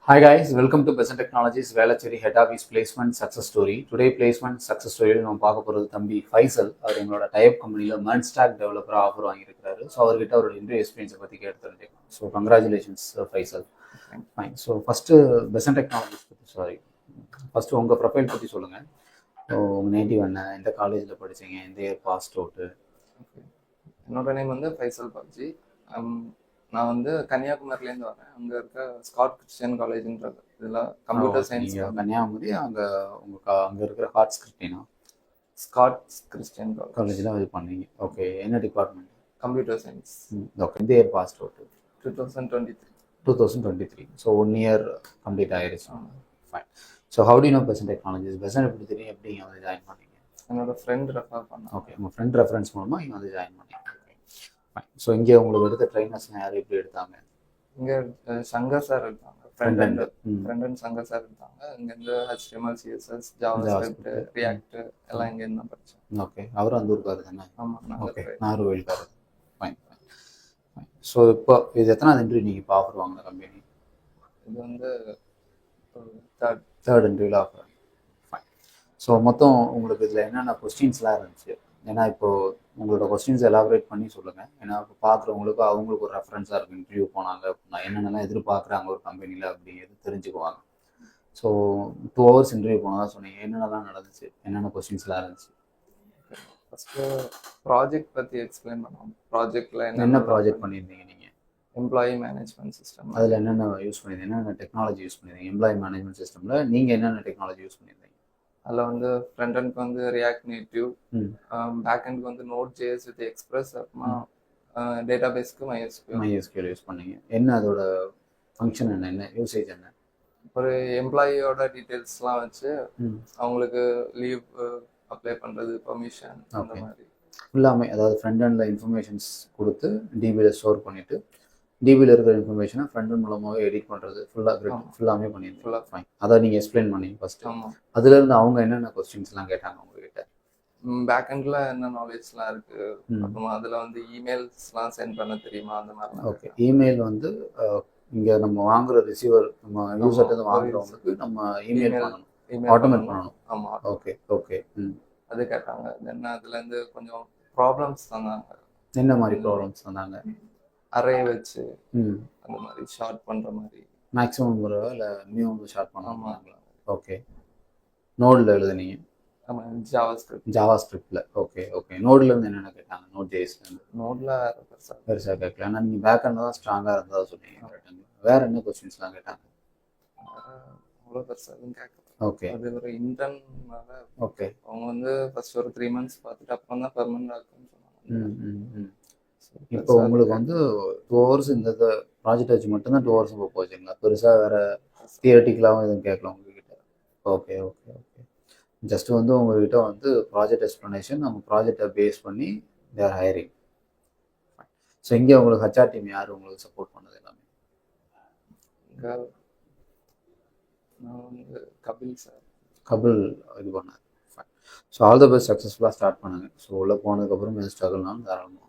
Hi guys, welcome to Besant Technologies Velacheri Head Office Placement Success Story. Today placement success story நம்ம பார்க்க போகிறது தம்பி ஃபைசல். அவர் எங்களோட type கம்பெனியில் மெர்ன்ஸ்டாக் டெவலப்பராக ஆஃபர் வாங்கியிருக்காரு. ஸோ அவர்கிட்ட அவரோட இன்டர்வியூ எக்ஸ்பீரியன்ஸை பற்றி கேட்டு தெரிஞ்சுக்கலாம். So congratulations Faisal. Fine. So first Besant technologies பற்றி ஃபஸ்ட்டு உங்கள் ப்ரொஃபைல் பற்றி சொல்லுங்கள். ஸோ உங்கள் நேட்டிவ் என்ன, எந்த காலேஜில் படித்தீங்க, எந்த இயர் பாஸ் அவுட்டு? என்னோட நேம் வந்து ஃபைசல் பாப்ஜி. நான் வந்து கன்னியாகுமரியிலேருந்து வரேன். அங்கே இருக்க ஸ்காட் கிறிஸ்டியன் காலேஜ்ன்றது இதில் கம்ப்யூட்டர் சயின்ஸ். கன்னியாகுமரி அங்கே அங்கே இருக்கிற ஹார்ட்ஸ் கிறிஸ்டினா ஸ்காட் கிறிஸ்டியன் காலேஜில் இது பண்ணீங்க. ஓகே, என்ன டிபார்ட்மெண்ட்? Computer science. ஓகே, இந்த year pass out 2023. So 1 year complete ஆயிடுச்சு. Fine. So how do you know Besant Technologies? Besant எப்படி தெரியும், எப்படி இங்கே வந்து ஜாயின் பண்ணீங்க? என்னோட ஃப்ரெண்ட் ரெஃபர் பண்ணேன். ஓகே, உங்கள் ஃப்ரெண்ட் ரெஃபரன்ஸ் மூலமாக இங்கே வந்து ஜாயின் பண்ணீங்க. ஸோ இங்கே உங்களுக்கு எடுத்த ட்ரைனர்ஸ்லாம் யார் எப்படி எடுத்தாங்க? இங்கே சங்கர் சார் எடுத்தாங்க. ஃப்ரெண்ட் அண்ட் சங்கர் சார் எடுத்தாங்க. இங்கேருந்து HTML, CSS, JavaScript, React எல்லாம் இங்கேருந்து தான் படித்தேன். ஓகே, அவரும் அந்த ஊருக்காரு தானே? ஆமாம். ஓகே, நாகர்கோவில்காரர். ஃபைன். ஸோ இப்போ இது எத்தனாவது இன்டர்வியூ நீங்கள் இப்போ ஆஃபர் வாங்கின கம்பெனி? இது வந்து தேர்ட் இன்டர்வியூவில் ஆஃபர். ஃபைன். ஸோ மொத்தம் உங்களுக்கு இதில் என்னென்ன கொஸ்டின்ஸ்லாம் இருந்துச்சு? ஏன்னா இப்போது உங்களோட கொஸ்டின்ஸ் எலாபரேட் பண்ணி சொல்லுங்கள். ஏன்னா இப்போ பார்க்குறவங்களுக்கு அவங்களுக்கு ஒரு ரெஃபரன்ஸாக இருக்கும். இன்டர்வியூ போனாங்க அப்படின்னா என்னென்னலாம் எதிர்பார்க்குறாங்க ஒரு கம்பெனியில் அப்படிங்கிறது தெரிஞ்சுக்குவாங்க. ஸோ 2 hours இன்டர்வியூ போனதான் சொன்னீங்க, என்னென்னலாம் நடந்துச்சு, என்னென்ன கொஸ்டின்ஸ்லாம் இருந்துச்சு? ஃபஸ்ட்டு ப்ராஜெக்ட் பற்றி எக்ஸ்பிளைன் பண்ணுவோம். ப்ராஜெக்டில் என்ன ப்ராஜெக்ட் பண்ணியிருந்தீங்க நீங்கள்? Employee management system. அதில் என்னென்ன யூஸ் பண்ணியிருந்தீங்க, என்னென்ன டெக்னாலஜி யூஸ் பண்ணியிருந்தீங்க? எம்ப்ளாயி மேனேஜ்மெண்ட் சிஸ்டமில் நீங்கள் என்னென்ன டெக்னாலஜி யூஸ் பண்ணியிருந்தீங்க? அதில் வந்து ஃப்ரண்ட் எண்ட்க்கு வந்து ரியாக்ட் நேட்டிவ், பேக் எண்ட்க்கு வந்து நோட் ஜேஎஸ் வித் எக்ஸ்பிரஸ், அப்புறமா டேட்டா பேஸ்க்கு MySQL யூஸ் பண்ணீங்க. என்ன அதோட ஃபங்க்ஷன் என்ன யூசேஜ் என்ன? ஒரு எம்ப்ளாயியோட டீட்டெயில்ஸ்லாம் வச்சு அவங்களுக்கு லீவ் அப்ளை பண்ணுறது, பெர்மிஷன், அந்த மாதிரி ஃபுல்லாமே. அதாவது ஃப்ரண்ட் எண்டில் இன்ஃபர்மேஷன்ஸ் கொடுத்து டிபியில் ஸ்டோர் பண்ணிவிட்டு டிபியில் இருக்கிற இன்ஃபர்மேஷனை ஃப்ரண்ட் எண்ட் மூலமாக எடிட் பண்ணுறது ஃபுல்லாமே பண்ணியிருந்தேன். ஃபைன். அதை நீங்கள் எக்ஸ்பிளைன் பண்ணீங்க ஃபஸ்ட்டு. அதுலேருந்து அவங்க என்னென்ன கொஸ்டின்ஸ்லாம் கேட்டாங்க உங்ககிட்ட? பேக் எண்டில் என்ன நாலேஜ்லாம் இருக்குது, அப்புறமா அதில் வந்து இமெயில்ஸ்லாம் சென்ட் பண்ண தெரியுமா, அந்த மாதிரி. ஓகே, இமெயில் வந்து இங்கே நம்ம வாங்குகிற ரிசீவர், நம்ம யூசர்கிட்ட வாங்குறவங்களுக்கு நம்ம இமெயில் பண்ணணும், ஆட்டோமேட் பண்ணணும். ஆமாம். ஓகே. அது கேட்டாங்க. தென் அதுலேருந்து கொஞ்சம் ப்ராப்ளம்ஸ் தந்தாங்க. என்ன மாதிரி ப்ராப்ளம்ஸ் தந்தாங்க? அரே வச்சு அந்த மாதிரி ஷார்ட் பண்ணுற மாதிரி. மேக்ஸிமம் வருவா இல்லை மினிமம் ஷார்ட் பண்ணாங்களா? ஓகே. நோடில் எழுதுனீங்க? ஆமாம், ஜாவா ஸ்கிரிப்டில். ஓகே. நோட்லேருந்து என்னென்ன கேட்டாங்க? நோட் ஜேஎஸ்லேருந்து? நோடில் பெருசாக கேட்கல. ஆனால் நீங்கள் பேக் எண்ட் தான் ஸ்ட்ராங்காக இருந்ததாக சொன்னீங்க. வேறு என்ன கொஸ்டின்ஸ்லாம் கேட்டாங்க? அவ்வளோ பெருசாக எதுவும் கேட்கல. ஓகே. அது ஒரு இன்டர்னால. ஓகே. அவங்க வந்து ஃபர்ஸ்ட் ஒரு 3 months பார்த்துட்டு அப்புறம் தான் பெர்மனன்ட் ஆகும்னு சொன்னாங்க. இப்போ உங்களுக்கு வந்து 2 hours இந்த ப்ராஜெக்ட் வச்சு மட்டும்தான் 2 hours இப்போ போச்சுங்களா? பெருசாக வேறு தியரட்டிக்கலாகவும் எதுவும் கேட்கல உங்ககிட்ட? ஓகே. ஜஸ்ட் வந்து உங்ககிட்ட வந்து ப்ராஜெக்ட் எக்ஸ்ப்ளனேஷன், அவங்க ப்ராஜெக்டை பேஸ் பண்ணி தேர் ஹையரிங். ஸோ இங்கே உங்களுக்கு HR டீம் யார் உங்களுக்கு சப்போர்ட் பண்ணது எல்லாமே? நான் வந்து கபில் இது பண்ணார். ஸோ ஆல் த பெஸ்ட், சக்ஸஸ்ஃபுல்லாக ஸ்டார்ட் பண்ணுங்கள். ஸோ உள்ளே போனதுக்கப்புறம் எது ஸ்ட்ரகிள்னாலும் தாராளமாக